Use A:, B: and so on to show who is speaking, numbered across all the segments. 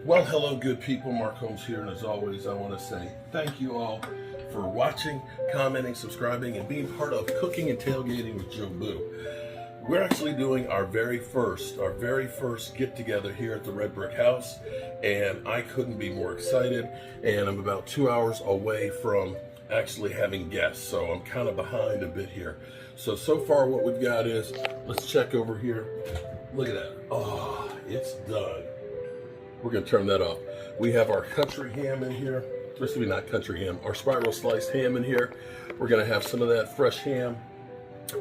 A: Well, hello, good people. Mark Holmes here, and as always, I want to say thank you all for watching, commenting, subscribing, and being part of Cooking and Tailgating with Joe Boo. We're actually doing our very first get-together here at the Red Brick House, and I couldn't be more excited. And I'm about 2 hours away from actually having guests, so I'm kind of behind a bit here. So far what we've got is, let's check over here. Look at that. Oh, it's done. We're gonna turn that off. We have our country ham in here. This will be not country ham, our spiral sliced ham in here. We're gonna have some of that fresh ham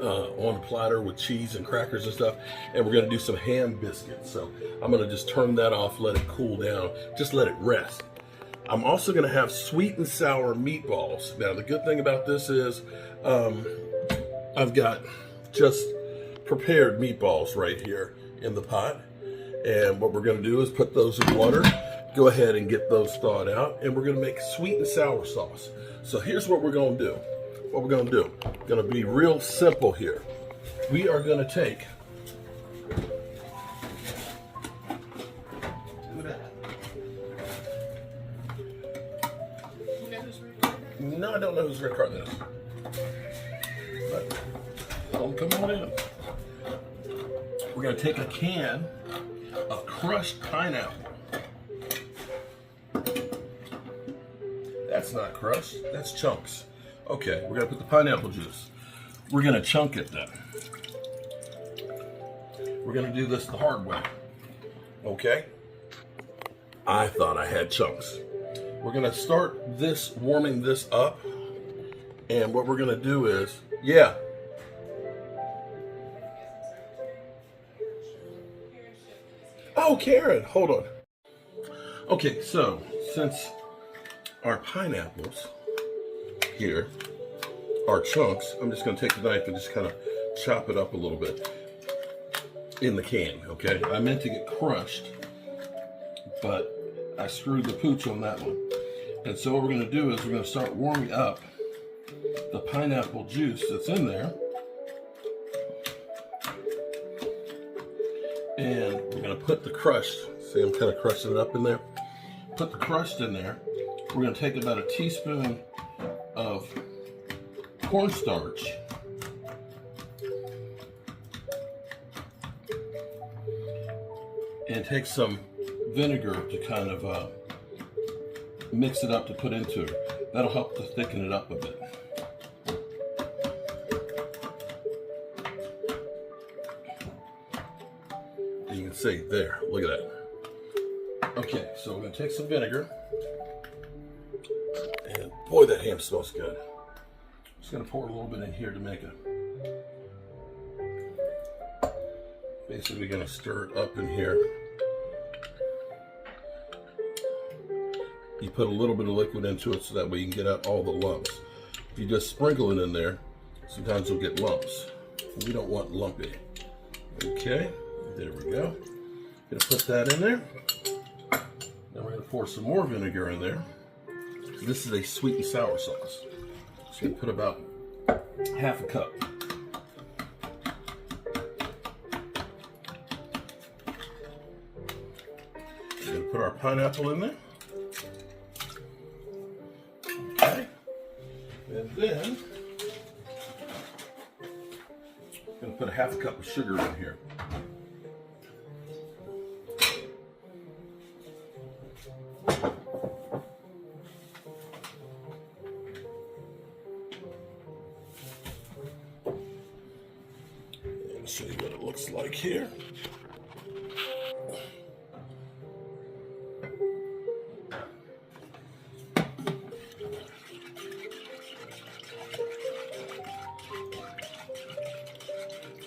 A: on a platter with cheese and crackers and stuff. And we're gonna do some ham biscuits. So I'm gonna just turn that off, let it cool down, just let it rest. I'm also gonna have sweet and sour meatballs. Now the good thing about this is I've got just prepared meatballs right here in the pot. And what we're gonna do is put those in water, go ahead and get those thawed out, and we're gonna make sweet and sour sauce. So here's what we're gonna do. Gonna be real simple here. We are gonna take No, I don't know whose red card that is. But come on in. We're gonna take a can of crushed pineapple. That's not crushed, that's chunks. Okay, we're gonna put the pineapple juice. We're gonna chunk it then. We're gonna do this the hard way. Okay? I thought I had chunks. We're gonna start warming this up. And what we're gonna do is, Oh, Karen, hold on. Okay, so since our pineapples here are chunks, I'm just gonna take the knife and just kind of chop it up a little bit in the can, okay? I meant to get crushed, but I screwed the pooch on that one. And so what we're gonna do is we're gonna start warming up the pineapple juice that's in there. And we're gonna put the crushed, see I'm kind of crushing it up in there. Put the crushed in there. We're gonna take about a teaspoon of cornstarch. And take some vinegar to kind of mix it up to put into it. That'll help to thicken it up a bit. You can see there, look at that. Okay, so we're gonna take some vinegar. And boy, that ham smells good. Just gonna pour a little bit in here to make it. Basically gonna stir it up in here. You put a little bit of liquid into it so that way you can get out all the lumps. If you just sprinkle it in there, sometimes you'll get lumps. We don't want lumpy. Okay, there we go. Gonna put that in there. Then we're gonna pour some more vinegar in there. This is a sweet and sour sauce. So you put about half a cup. We're gonna put our pineapple in there. Okay. And then I'm gonna put a half a cup of sugar in here. Show you what it looks like here.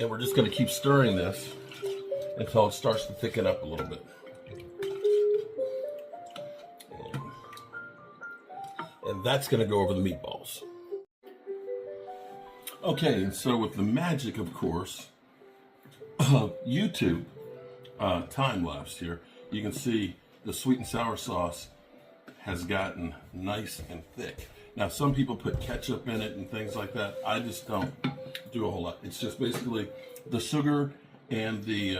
A: And we're just going to keep stirring this until it starts to thicken up a little bit. And that's going to go over the meatballs. Okay, and so with the magic, of course, YouTube time-lapse here, you can see the sweet and sour sauce has gotten nice and thick. Now, some people put ketchup in it and things like that. I just don't do a whole lot. It's just basically the sugar and the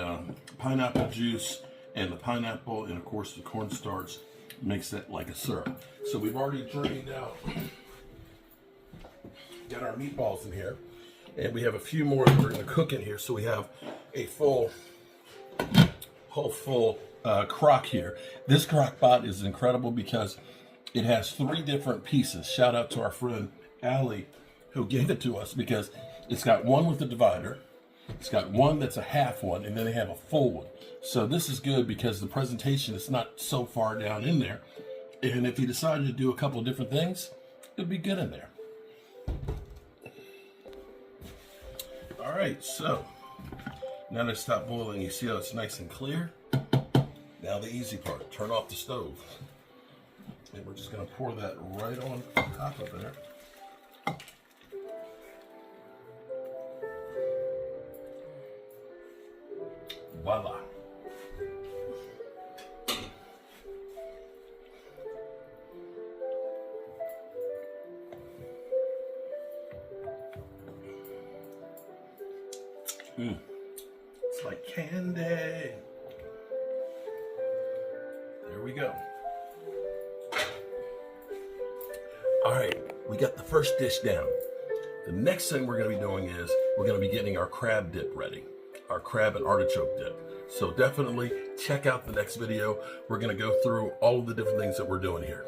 A: pineapple juice and the pineapple, and of course the cornstarch makes that like a syrup. So we've already drained out, got our meatballs in here, and we have a few more that we're going to cook in here. So we have a full crock here. This crock pot is incredible because it has 3 different pieces. Shout out to our friend Allie who gave it to us, because it's got one with the divider, it's got one that's a half one, and then they have a full one. So this is good because the presentation is not so far down in there, and if you decided to do a couple of different things, it'd be good in there. All right, so now that it's stopped boiling, you see how it's nice and clear. Now the easy part, turn off the stove. And we're just gonna pour that right on top of there. Voila. It's like candy. There we go. All right, we got the first dish down. The next thing we're going to be doing is we're going to be getting our crab dip ready, our crab and artichoke dip. So definitely check out the next video. We're going to go through all of the different things that we're doing here.